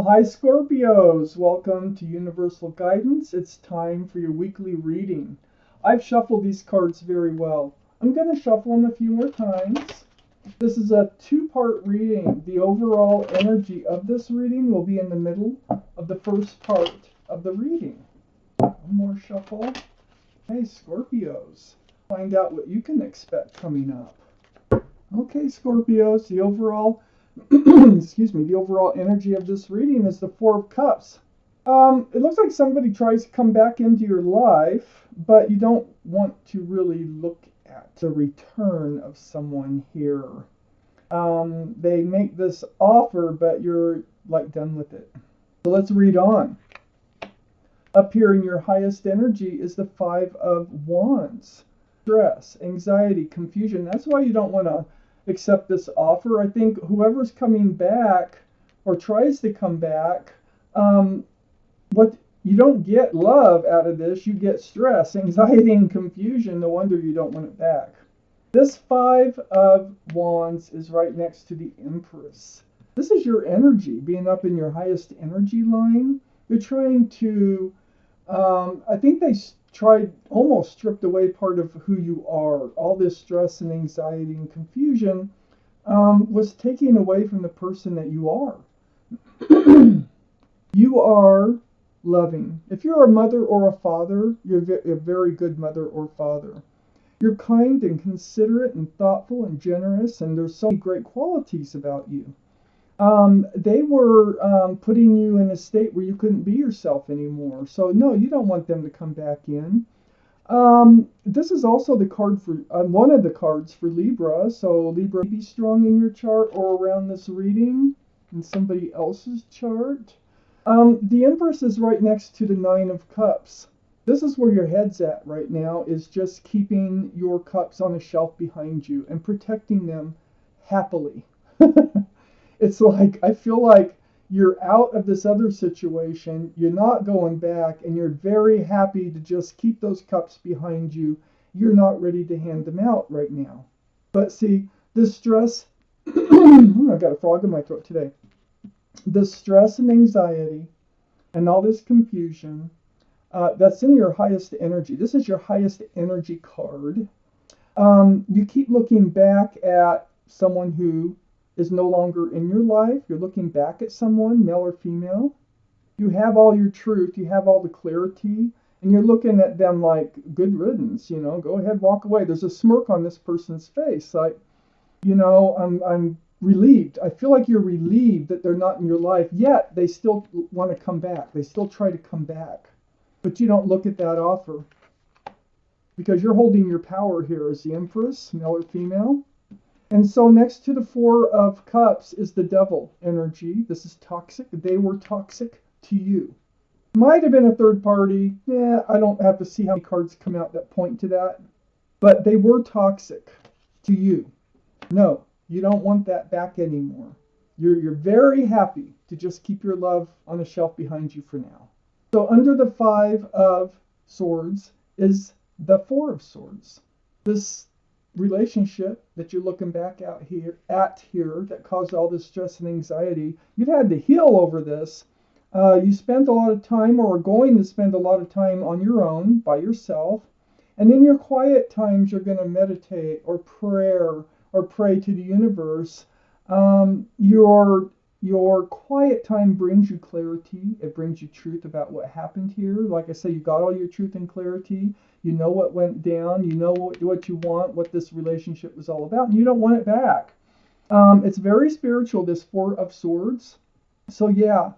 Hi Scorpios, welcome to Universal Guidance. It's time for your weekly reading. I've shuffled these cards very well. I'm going to shuffle them a few more times. This is a two-part reading. The overall energy of this reading will be in the middle of the first part of the reading. One more shuffle. Hey Scorpios, find out what you can expect coming up. Okay Scorpios, the overall the overall energy of this reading is the Four of Cups. It looks like somebody tries to come back into your life, but you don't want to really look at the return of someone here. They make this offer, but you're like done with it. So let's read on. Up here in your highest energy is the Five of Wands. Stress, anxiety, confusion. That's why you don't want to accept this offer. I think whoever's coming back or tries to come back, what you don't get love out of this, you get stress, anxiety, and confusion. No wonder you don't want it back. This Five of Wands is right next to the Empress. This is your energy, being up in your highest energy line. You're trying to, I think they tried, almost stripped away part of who you are. All this stress and anxiety and confusion was taken away from the person that you are. You are loving. If you're a mother or a father, you're a very good mother or father. You're kind and considerate and thoughtful and generous, and there's so many great qualities about you. They were putting you in a state where you couldn't be yourself anymore. So no, you don't want them to come back in. This is also the card for one of the cards for Libra. So Libra may be strong in your chart or around this reading in somebody else's chart. The Empress is right next to the Nine of Cups. This is where your head's at right now, is just keeping your cups on a shelf behind you and protecting them happily. It's like, I feel like you're out of this other situation, you're not going back, and you're very happy to just keep those cups behind you. You're not ready to hand them out right now. But see, the stress, I got a frog in my throat today. The stress and anxiety and all this confusion, that's in your highest energy. This is your highest energy card. You keep looking back at someone who is no longer in your life. You're looking back at someone, male or female. You have all your truth, you have all the clarity, and you're looking at them like, good riddance, go ahead, walk away. There's a smirk on this person's face, like, I'm relieved. I feel like you're relieved that they're not in your life, yet they still want to come back. They still try to come back. But you don't look at that offer, because you're holding your power here as the Empress, male or female. And so next to the Four of Cups is the Devil energy. This is toxic. They were toxic to you. Might have been a third party. Yeah, I don't have to see how many cards come out that point to that. But they were toxic to you. No, you don't want that back anymore. You're very happy to just keep your love on a shelf behind you for now. So under the Five of Swords is the Four of Swords. This relationship that you're looking back at here that caused all this stress and anxiety, you've had to heal over this. You spent a lot of time, or are going to spend a lot of time on your own by yourself, and in your quiet times you're going to meditate or pray to the universe. Your quiet time brings you clarity. It brings you truth about what happened here. Like I say, you got all your truth and clarity. You know what went down. You know what you want, what this relationship was all about, and you don't want it back. It's very spiritual, this Four of Swords. So yeah,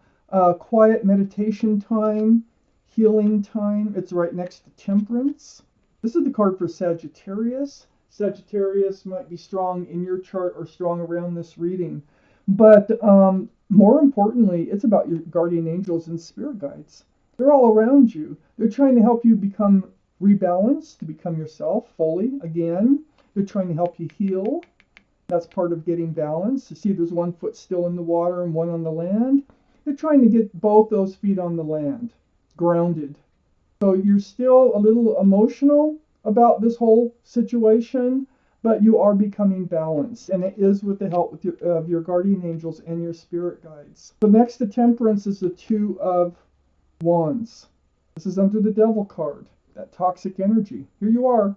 quiet meditation time, healing time. It's right next to Temperance. This is the card for Sagittarius. Sagittarius might be strong in your chart or strong around this reading. But more importantly, it's about your guardian angels and spirit guides. They're all around you. They're trying to help you become rebalanced, to become yourself fully again. They're trying to help you heal. That's part of getting balanced. You see there's one foot still in the water and one on the land. They're trying to get both those feet on the land, grounded. So you're still a little emotional about this whole situation, but you are becoming balanced, and it is with the help of your guardian angels and your spirit guides. So next to Temperance is the Two of Wands. This is under the Devil card, that toxic energy. Here you are.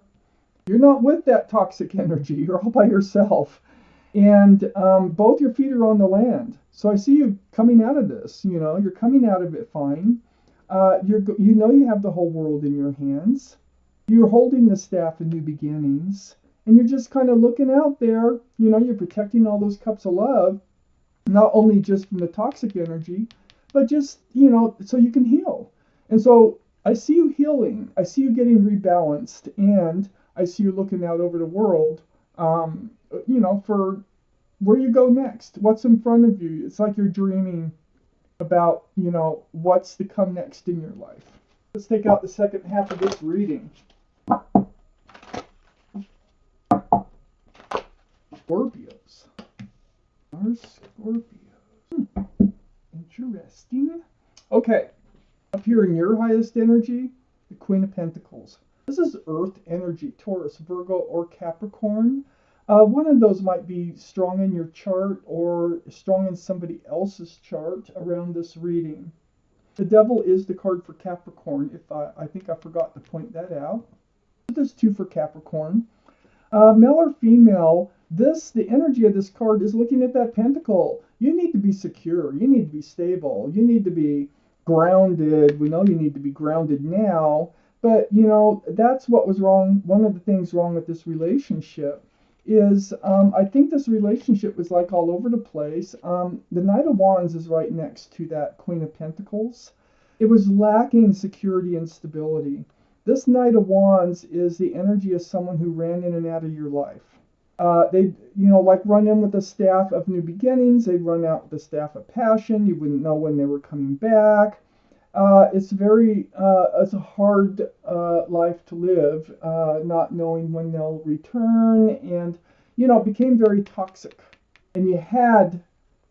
You're not with that toxic energy. You're all by yourself. And both your feet are on the land. So I see you coming out of this. You know, you're coming out of it fine. You know you have the whole world in your hands. You're holding the staff of new beginnings. And you're just kind of looking out there. You know, you're protecting all those cups of love. Not only just from the toxic energy, but just, you know, so you can heal. And so I see you healing. I see you getting rebalanced. And I see you looking out over the world, you know, for where you go next, what's in front of you. It's like you're dreaming about, you know, what's to come next in your life. Let's take out the second half of this reading. Scorpios. Our Scorpios. Interesting. Okay. Up here in your highest energy, the Queen of Pentacles. This is Earth energy, Taurus, Virgo, or Capricorn. One of those might be strong in your chart or strong in somebody else's chart around this reading. The Devil is the card for Capricorn. I think I forgot to point that out. There's two for Capricorn. Male or female, the energy of this card is looking at that pentacle. You need to be secure. You need to be stable. You need to be grounded. We know you need to be grounded now. But, you know, that's what was wrong. One of the things wrong with this relationship is I think this relationship was like all over the place. The Knight of Wands is right next to that Queen of Pentacles. It was lacking security and stability. This Knight of Wands is the energy of someone who ran in and out of your life. They'd, you know, like run in with the staff of new beginnings. They'd run out with the staff of passion. You wouldn't know when they were coming back. It's a hard life to live, not knowing when they'll return, and, you know, it became very toxic. And you had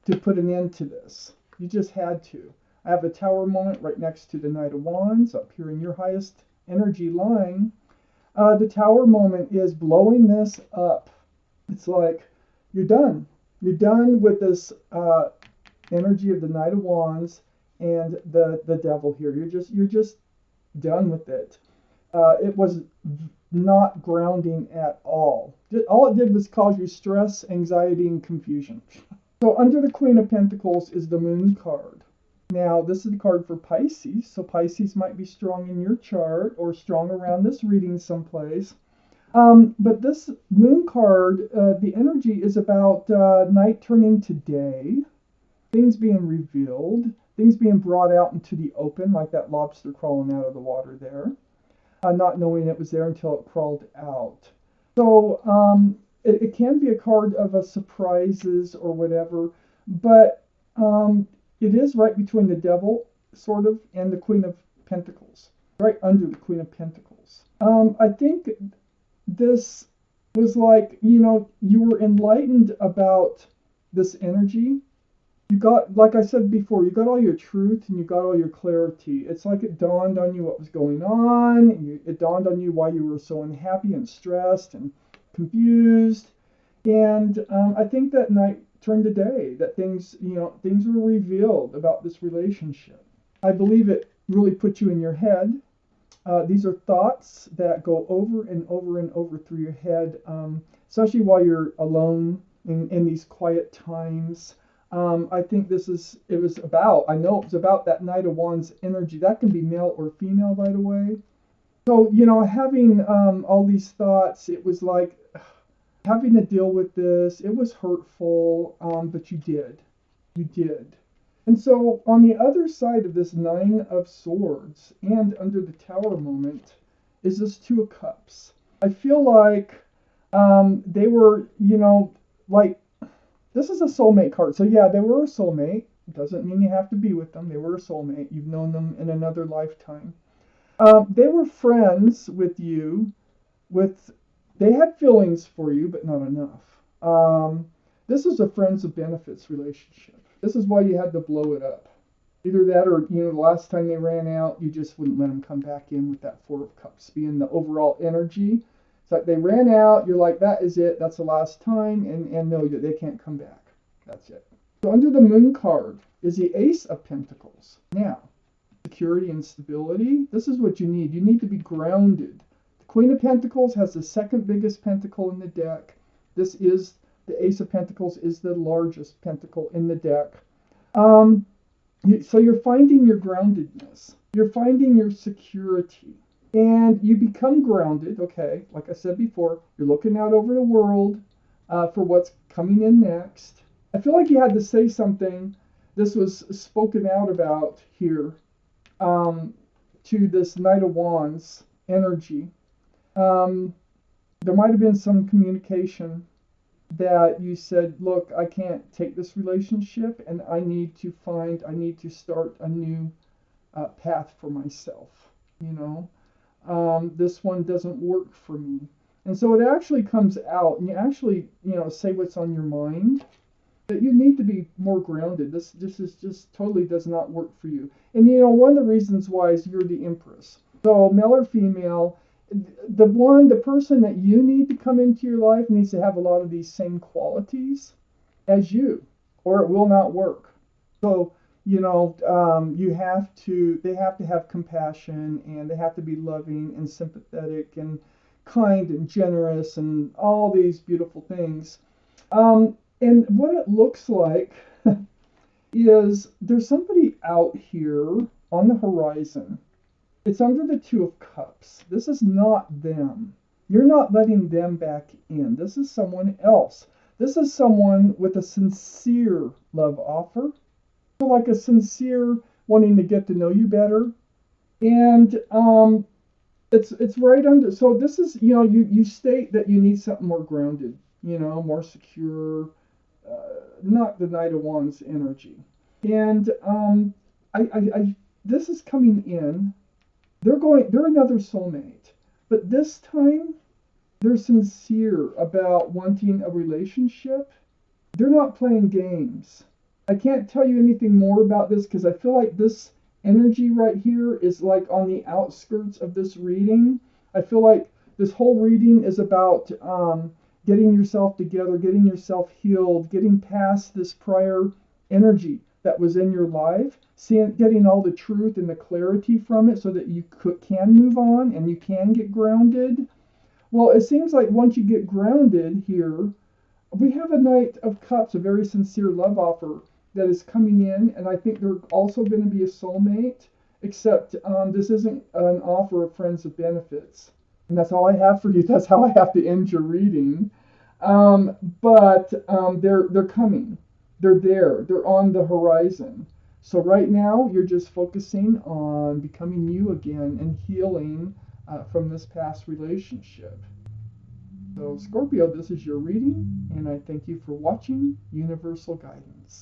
to put an end to this. You just had to. I have a Tower moment right next to the Knight of Wands up here in your highest energy line. The Tower moment is blowing this up. It's like you're done. You're done with this energy of the Knight of Wands and the Devil here. You're just done with it. It was not grounding at all. All it did was cause you stress, anxiety, and confusion. So under the Queen of Pentacles is the Moon card. Now, this is the card for Pisces, so Pisces might be strong in your chart or strong around this reading someplace. But this Moon card, the energy is about night turning to day, things being revealed, things being brought out into the open, like that lobster crawling out of the water there, not knowing it was there until it crawled out. So it can be a card of a surprises or whatever, but it is right between the Devil, sort of, and the Queen of Pentacles, right under the Queen of Pentacles. I think this was like, you know, you were enlightened about this energy. You got, like I said before, you got all your truth and you got all your clarity. It's like it dawned on you what was going on. It dawned on you why you were so unhappy and stressed and confused. And I think that night turned to day, that things were revealed about this relationship. I believe it really put you in your head. These are thoughts that go over and over and over through your head, especially while you're alone in these quiet times. I think it was about that Knight of Wands energy. That can be male or female, by the way. So, you know, having all these thoughts, it was like having to deal with this. It was hurtful, but you did. You did. And so on the other side of this Nine of Swords and under the Tower moment is this Two of Cups. I feel like they were, you know, like, this is a soulmate card. So yeah, they were a soulmate. Doesn't mean you have to be with them. They were a soulmate. You've known them in another lifetime. They were friends with you. They had feelings for you, but not enough. This is a friends of benefits relationship. This is why you had to blow it up. Either that or, you know, the last time they ran out, you just wouldn't let them come back in with that Four of Cups being the overall energy. It's like they ran out. You're like, that is it. That's the last time. And no, they can't come back. That's it. So under the Moon card is the Ace of Pentacles. Now, security and stability. This is what you need. You need to be grounded. The Queen of Pentacles has the second biggest pentacle in the deck. This is the Ace of Pentacles is the largest pentacle in the deck. So you're finding your groundedness. You're finding your security. And you become grounded, okay? Like I said before, you're looking out over the world for what's coming in next. I feel like you had to say something. This was spoken out about here to this Knight of Wands energy. There might have been some communication that you said, look, I can't take this relationship and I need to start a new path for myself, you know. This one doesn't work for me. And so it actually comes out and you actually, say what's on your mind. That you need to be more grounded. This is just totally does not work for you. And one of the reasons why is you're the Empress. So male or female, the person that you need to come into your life needs to have a lot of these same qualities as you, or it will not work. So they have to have compassion, and they have to be loving and sympathetic and kind and generous and all these beautiful things. And what it looks like is there's somebody out here on the horizon. It's under the Two of Cups. This is not them. You're not letting them back in. This is someone else. This is someone with a sincere love offer. So like a sincere wanting to get to know you better. And it's right under. So this is, you state that you need something more grounded, more secure, not the Knight of Wands energy. And this is coming in. They're another soulmate, but this time they're sincere about wanting a relationship. They're not playing games. I can't tell you anything more about this because I feel like this energy right here is like on the outskirts of this reading. I feel like this whole reading is about getting yourself together, getting yourself healed, getting past this prior energy that was in your life, getting all the truth and the clarity from it so that you can move on and you can get grounded. Well, it seems like once you get grounded here, we have a Knight of Cups, a very sincere love offer that is coming in, and I think they're also going to be a soulmate, except this isn't an offer of friends of benefits. And that's all I have for you. That's how I have to end your reading. But they're coming. They're there. They're on the horizon. So right now, you're just focusing on becoming you again and healing from this past relationship. So Scorpio, this is your reading, and I thank you for watching Universal Guidance.